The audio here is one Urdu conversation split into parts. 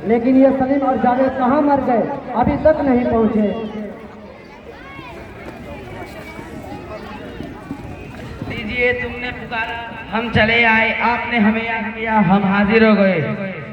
لیکن یہ سلیم اور جاوید کہاں مر گئے؟ ابھی تک نہیں پہنچے۔ دیجیے، تم نے پکارا، ہم چلے آئے، آپ نے ہمیں یاد کیا، ہم حاضر ہو گئے۔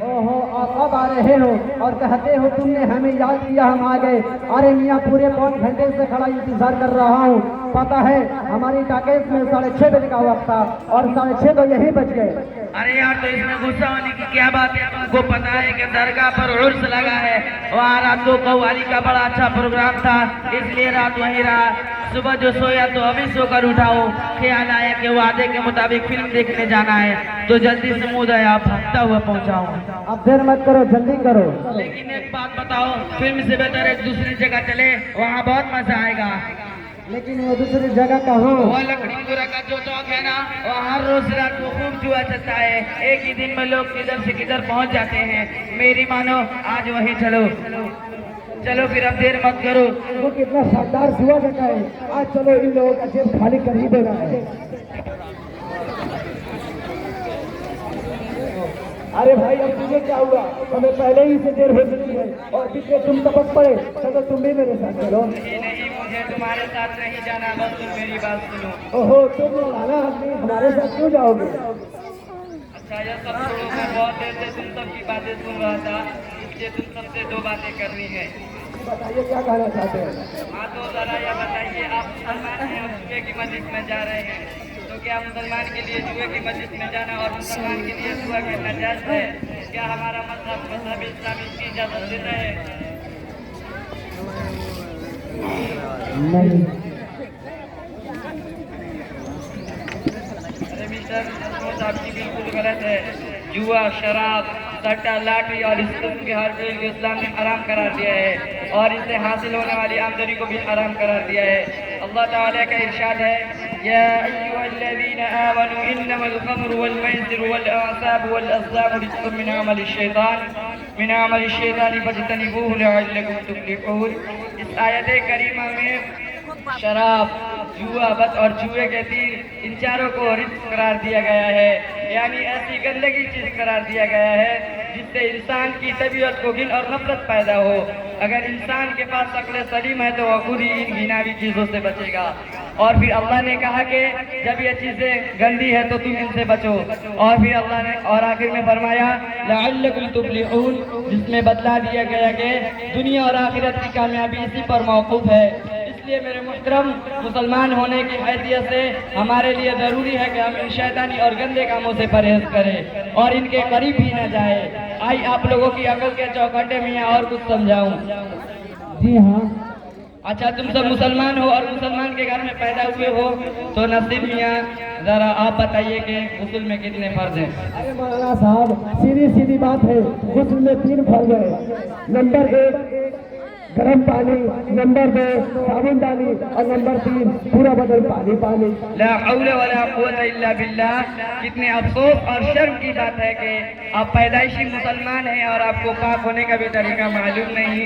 اوہو، آپ اب آ رہے ہو اور کہتے ہو تم نے ہمیں یاد کیا، ہم آ گئے۔ ارے میاں، پورے 5 گھنٹے سے کھڑا انتظار کر رہا ہوں۔ پتہ ہے ہماری ٹاکیز میں 6:30 بجے کا وقت تھا اور 6:30 تو یہی بج گئے۔ ارے یار، تو اس میں غصہ ہونے کی کیا بات ہے؟ تم کو پتا ہے کہ درگاہ پر عرس لگا ہے، وہاں رات کو قوالی کا بڑا اچھا پروگرام تھا، اس لیے رات وہیں رہا۔ صبح جو سویا تو ابھی سو کر اٹھا ہوں، خیال آیا کہ وعدے کے مطابق فلم دیکھنے جانا ہے، تو جلدی سے منہ دھویا بھاگتا ہوا پہنچا ہوں۔ اب دیر مت کرو، جلدی کرو۔ لیکن ایک بات بتاؤ، فلم سے بہتر ایک دوسری جگہ چلے، وہاں بہت مزہ آئے گا۔ لیکن وہ دوسری جگہ کہاں؟ وہ لکڑی پورا کا جو چوک ہے نا، وہاں ہر روز رات کو خوب جوا چلتا ہے، ایک ہی دن میں لوگ کدھر سے کدھر پہنچ جاتے ہیں۔ میری مانو، آج وہیں چلو۔ چلو پھر، اب دیر مت کرو۔ وہ کتنا شاندار جوا جگہ ہے، آج چلو ان لوگوں کا جیب خالی کر ہی دینا ہے۔ ارے بھائی، اب تجھے کیا ہوا؟ ہمیں پہلے ہی سے دیر ہو چکی ہے اور پیچھے تم تپک پڑے، چلو تم بھی میرے ساتھ چلو۔ نہیں، مجھے تمہارے ساتھ نہیں جانا، بس تم میری بات سنو۔ اوہو، تم لانا آدمی ہمارے ساتھ کیوں جاؤ گے؟ اچھا، یہ سب چھوڑو، میں بہت دیر سے تم سب کی باتیں سن رہا تھا، اس لیے تم سب سے 2 باتیں کرنی ہے۔ بتائیے کیا کہنا چاہتے ہیں؟ ہاں، تو ذرا یہ بتائیے، آپ مسلمان ہیں اور جوئے کی مسجد میں جا رہے ہیں، تو کیا مسلمان کے لیے جوئے کی مسجد میں جانا اور مسلمان کے لیے دعا کرنا جائز ہے؟ کیا ہمارا مذہب اسلام اس کی اجازت دیتا ہے؟ نہیں۔ ارے مسٹر، سوچ آپ کی بالکل غلط ہے۔ جوا، شراب، سٹا، لاٹری اور اس قسم کے ہر فعل کو اسلام نے حرام قرار دیا ہے اور اس سے حاصل ہونے والی آمدنی کو بھی حرام قرار دیا ہے۔ اللہ تعالیٰ کا ارشاد ہے، یا ایھا الذین آمنوا انما الخمر والمیسر والانصاب والازلام رجس من عمل الشیطان فاجتنبوہ لعلکم تفلحون۔ اس آیت کریمہ میں شراب، جوا، بت اور جوئے کے تیر، ان چاروں کو رزق قرار دیا گیا ہے، یعنی ایسی گندگی چیز قرار دیا گیا ہے جس سے انسان کی طبیعت کو گھن اور نفرت پیدا ہو۔ اگر انسان کے پاس عقل سلیم ہے تو وہ خود ہی ان گھناوی چیزوں سے بچے گا۔ اور پھر اللہ نے کہا کہ جب یہ چیزیں گندی ہے تو تم ان سے بچو، اور پھر اللہ نے اور آخر میں فرمایا لعلکم تفلحون، جس میں بتلا دیا گیا کہ دنیا اور آخرت کی کامیابی اسی پر موقوف ہے۔ اس لیے میرے محترم، مسلمان ہونے کی حیثیت سے ہمارے لیے ضروری ہے کہ ہم ان شیطانی اور گندے کاموں سے پرہیز کریں اور ان کے قریب بھی نہ جائیں۔ آئی آپ لوگوں کی عقل کے چوکھٹے میں اور کچھ سمجھاؤں۔ جی ہاں۔ اچھا، تم سب مسلمان ہو اور مسلمان کے گھر میں پیدا ہوئے ہو، تو نصیر میاں ذرا آپ بتائیے کہ غسل میں کتنے فرض ہیں؟ ارے مولانا صاحب، سیدھی بات ہے، غسل میں 3 فرض ہے۔ نمبر 1 گرم پانی، نمبر 2 صابن ڈالی اور نمبر 3 پورا بدن پانی۔ لا حول ولا قوت الا باللہ۔ کتنے افسوس اور شرم کی بات ہے کہ آپ پیدائشی مسلمان ہیں اور آپ کو پاک ہونے کا بھی طریقہ معلوم نہیں۔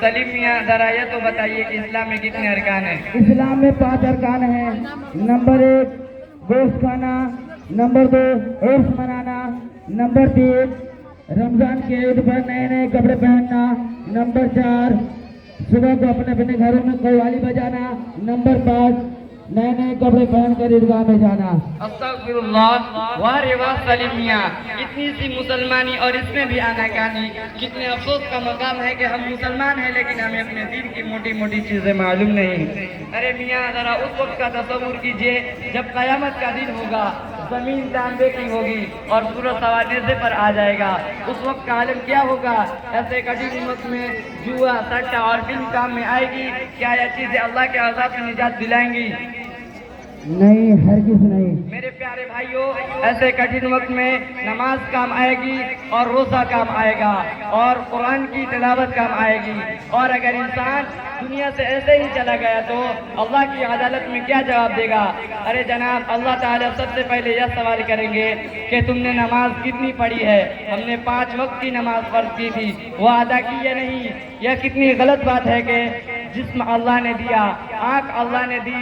سلیم میاں ذرا یہ تو بتائیے کہ اسلام میں کتنے ارکان ہیں؟ اسلام میں 5 ارکان ہیں۔ نمبر 1 گوشت کھانا، نمبر 2 عرس منانا، نمبر 3 رمضان کے عید پر نئے کپڑے پہننا، نمبر 4 صبح کو اپنے گھروں میں قوالی بجانا، نمبر 5 نئے کپڑے پہن کر عیدگاہ میں جانا۔ استغفر اللہ، واہ رے واہ سلیم میاں، اتنی سی مسلمانی اور اس میں بھی آناکانی۔ کتنے افسوس کا مقام ہے کہ ہم مسلمان ہیں لیکن ہمیں اپنے دین کی موٹی موٹی چیزیں معلوم نہیں۔ ارے میاں، ذرا اس وقت کا تصور کیجئے جب قیامت کا دن ہوگا، زمین تانبے کی ہوگی اور سورج سوا نیزے پر آ جائے گا۔ اس وقت کا عالم کیا ہوگا؟ ایسے کٹھن وقت میں جوا، سٹا اور فلم کام میں آئے گی؟ کیا یہ چیزیں اللہ کے عذاب سے نجات دلائیں گی؟ نہیں، ہرگز نہیں۔ میرے پیارے بھائیوں، ایسے کٹھن وقت میں نماز کام آئے گی اور روزہ کام آئے گا اور قرآن کی تلاوت کام آئے گی۔ اور اگر انسان دنیا سے ایسے ہی چلا گیا تو اللہ کی عدالت میں کیا جواب دے گا؟ ارے جناب، اللہ تعالیٰ سب سے پہلے یہ سوال کریں گے کہ تم نے نماز کتنی پڑھی ہے؟ ہم نے 5 وقت کی نماز فرض کی تھی، وہ ادا کی یا نہیں؟ یہ کتنی غلط بات ہے کہ جسم اللہ نے دیا، آنکھ اللہ نے دی،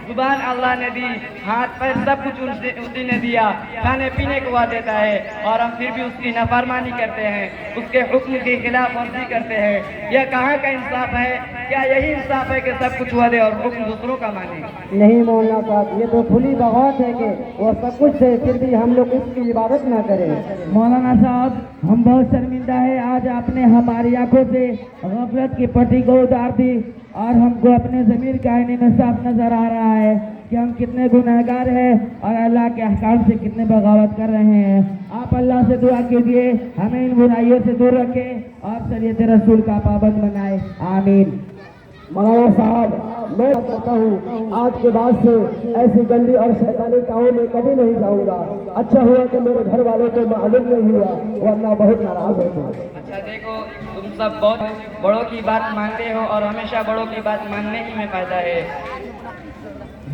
زبان اللہ نے دی، ہاتھ پیر سب کچھ اسی نے دیا، کھانے پینے کو وہ دیتا ہے، اور ہم پھر بھی اس کی نافرمانی کرتے ہیں، اس کے حکم کی خلاف ورزی کرتے ہیں۔ یہ کہاں کا انصاف ہے؟ کیا یہی انصاف ہے کہ سب کچھ وہ دے اور حکم دوسروں کا مانے؟ نہیں مولانا صاحب، یہ تو کھلی بغاوت ہے کہ وہ سب کچھ دے پھر بھی ہم لوگ اس کی عبادت نہ کریں۔ مولانا صاحب ہم بہت شرمندہ ہے، آج آپ نے ہماری آنکھوں سے غفلت کی پٹی کو اتار دی اور ہم کو اپنے ضمیر کے آئینے میں صاف نظر آ رہا ہے کہ ہم کتنے گنہگار ہیں اور اللہ کے احکام سے کتنے بغاوت کر رہے ہیں۔ آپ اللہ سے دعا کیجیے ہمیں ان برائیوں سے دور رکھے اور شریعت رسول کا پابند بنائے، آمین۔ مولانا صاحب میں کہتا ہوں آج کے بعد سے ایسی گندی اور شیطانی کاموں میں کبھی نہیں جاؤں گا۔ اچھا ہوا کہ میرے گھر والوں کو معلوم نہیں ہوا ورنہ بہت ناراض ہوتے۔ اچھا دیکھو، تم سب بہت بڑوں کی بات مانتے ہو اور ہمیشہ بڑوں کی بات ماننے ہی میں فائدہ ہے۔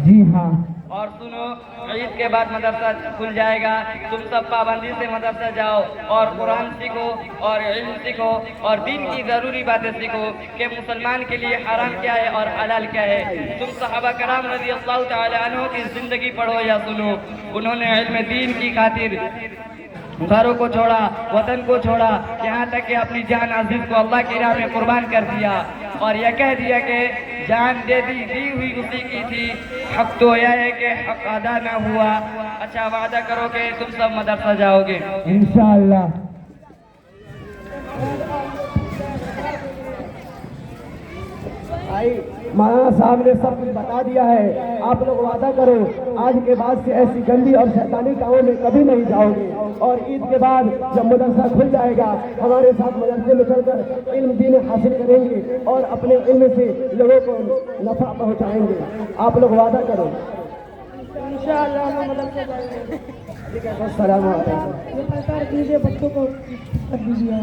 جی ہاں، اور سنو، عید کے بعد مدرسہ کھل جائے گا، تم سب پابندی سے مدرسہ جاؤ اور قرآن سیکھو اور علم سیکھو اور دین کی ضروری باتیں سیکھو کہ مسلمان کے لیے حرام کیا ہے اور حلال کیا ہے۔ تم صحابہ کرام رضی اللہ تعالی عنہ کی زندگی پڑھو یا سنو، انہوں نے علم دین کی خاطر گھروں کو چھوڑا، وطن کو چھوڑا، یہاں تک کہ اپنی جان عزیز کو اللہ کی راہ میں قربان کر دیا اور یہ کہہ دیا کہ جان دی ہوئی اسی کی تھی، حق تو یہ ہے کہ حق ادا نہ ہوا۔ اچھا وعدہ کرو کہ تم سب مدرسہ جاؤ گے؟ انشاءاللہ۔ مولانا صاحب نے سب کچھ بتا دیا ہے، آپ لوگ وعدہ کرو آج کے بعد سے ایسی گندی اور شیطانی کاموں میں کبھی نہیں جاؤ گے، اور عید کے بعد جب مدرسہ کھل جائے گا ہمارے ساتھ مدرسے میں چل کر علم دین حاصل کریں گے اور اپنے علم سے لوگوں کو نفع پہنچائیں گے۔ آپ لوگ وعدہ کرو۔ انشاءاللہ ہم مدرسے جائیں گے۔ ٹھیک ہے، السلام علیکم۔ یہ پیسہ دیجیے بچوں کو کر دیجیے۔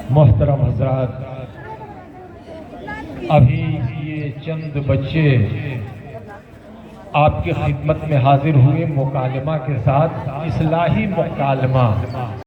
محترم حضرات، ابھی یہ چند بچے آپ کی خدمت میں حاضر ہوئے مکالمہ کے ساتھ، اصلاحی مکالمہ۔